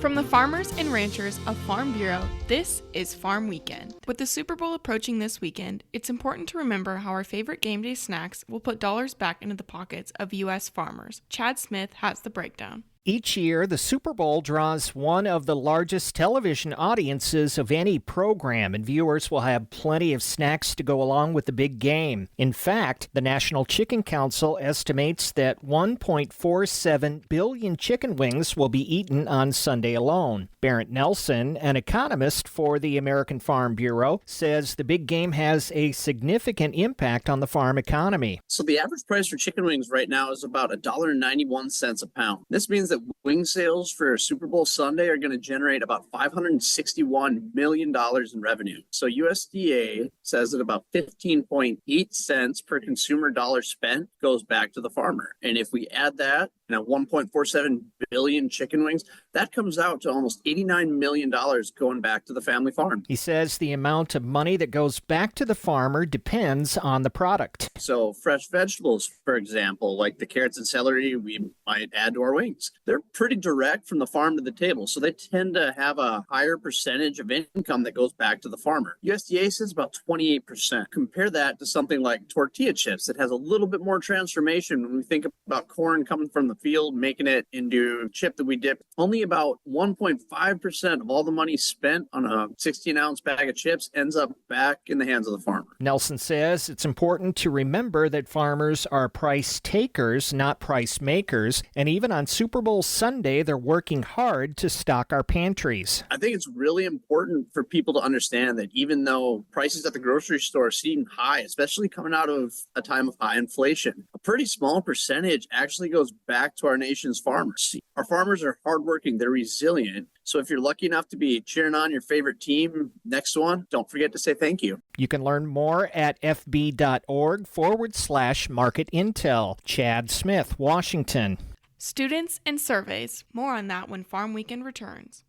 From the farmers and ranchers of Farm Bureau, this is Farm Weekend. With the Super Bowl approaching this weekend, it's important to remember how our favorite game day snacks will put dollars back into the pockets of U.S. farmers. Chad Smith has the breakdown. Each year, the Super Bowl draws one of the largest television audiences of any program, and viewers will have plenty of snacks to go along with the big game. In fact, the National Chicken Council estimates that 1.47 billion chicken wings will be eaten on Sunday alone. Barrett Nelson, an economist for the American Farm Bureau, says the big game has a significant impact on the farm economy. So the average price for chicken wings right now is about $1.91 a pound. This means that wing sales for Super Bowl Sunday are going to generate about $561 million in revenue. So USDA says that about 15.8 cents per consumer dollar spent goes back to the farmer. And if we add that, 1.47 billion chicken wings, that comes out to almost $89 million going back to the family farm. He says the amount of money that goes back to the farmer depends on the product. So fresh vegetables, for example, like the carrots and celery we might add to our wings, they're pretty direct from the farm to the table. So they tend to have a higher percentage of income that goes back to the farmer. USDA says about 28%. Compare that to something like tortilla chips that has a little bit more transformation when we think about corn coming from the field, making it into chip that we dip. Only about 1.5% of all the money spent on a 16-ounce bag of chips ends up back in the hands of the farmer. Nelson says it's important to remember that farmers are price takers, not price makers, and even on Super Bowl Sunday, they're working hard to stock our pantries. I think it's really important for people to understand that even though prices at the grocery store seem high, especially coming out of a time of high inflation, a pretty small percentage actually goes back to our nation's farmers. Our farmers are hardworking, they're resilient. So if you're lucky enough to be cheering on your favorite team next one, don't forget to say thank you. You can learn more at fb.org/market intel. Chad Smith, Washington. Students and surveys. More on that when Farm Weekend returns.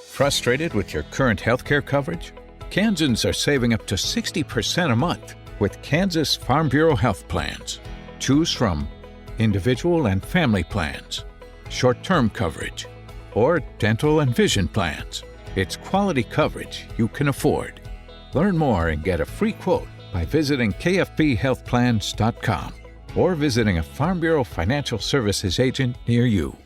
Frustrated with your current healthcare coverage? Kansans are saving up to 60% a month with Kansas Farm Bureau health plans. Choose from individual and family plans, short-term coverage, or dental and vision plans. It's quality coverage you can afford. Learn more and get a free quote by visiting kfbhealthplans.com or visiting a Farm Bureau Financial Services agent near you.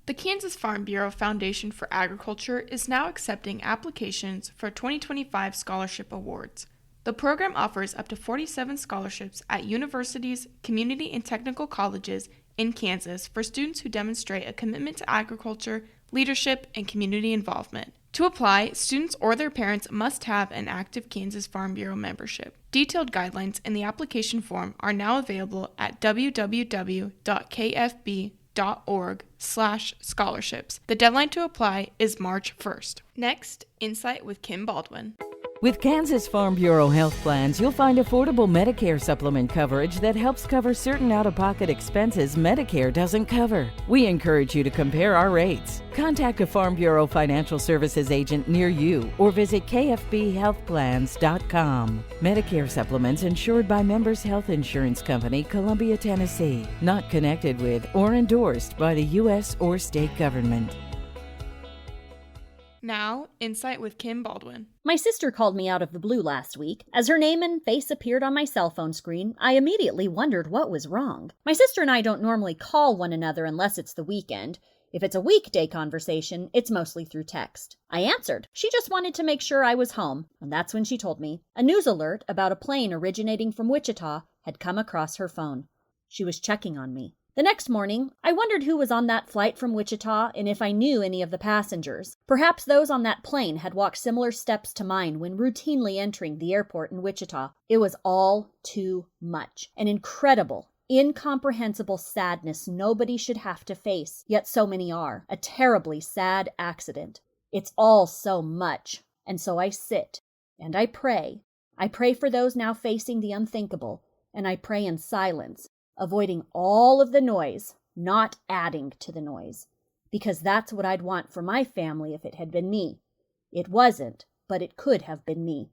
The Kansas Farm Bureau Foundation for Agriculture is now accepting applications for 2025 scholarship awards. The program offers up to 47 scholarships at universities, community and technical colleges in Kansas for students who demonstrate a commitment to agriculture, leadership, and community involvement. To apply, students or their parents must have an active Kansas Farm Bureau membership. Detailed guidelines in the application form are now available at www.kfb.org/scholarships. The deadline to apply is March 1st. Next, Insight with Kim Baldwin. With Kansas Farm Bureau health plans, you'll find affordable Medicare supplement coverage that helps cover certain out-of-pocket expenses Medicare doesn't cover. We encourage you to compare our rates. Contact a Farm Bureau Financial Services agent near you or visit kfbhealthplans.com. Medicare supplements insured by Members Health Insurance Company, Columbia, Tennessee. Not connected with or endorsed by the U.S. or state government. Now, Insight with Kim Baldwin. My sister called me out of the blue last week. As her name and face appeared on my cell phone screen, I immediately wondered what was wrong. My sister and I don't normally call one another unless it's the weekend. If it's a weekday conversation, it's mostly through text. I answered. She just wanted to make sure I was home, and that's when she told me a news alert about a plane originating from Wichita had come across her phone. She was checking on me. The next morning, I wondered who was on that flight from Wichita and if I knew any of the passengers. Perhaps those on that plane had walked similar steps to mine when routinely entering the airport in Wichita. It was all too much. An incredible, incomprehensible sadness nobody should have to face, yet so many are. A terribly sad accident. It's all so much. And so I sit and I pray. I pray for those now facing the unthinkable, and I pray in silence, avoiding all of the noise, not adding to the noise, because that's what I'd want for my family if it had been me. It wasn't, but it could have been me.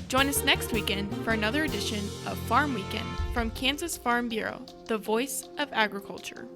Join us next weekend for another edition of Farm Weekend from Kansas Farm Bureau, the voice of agriculture.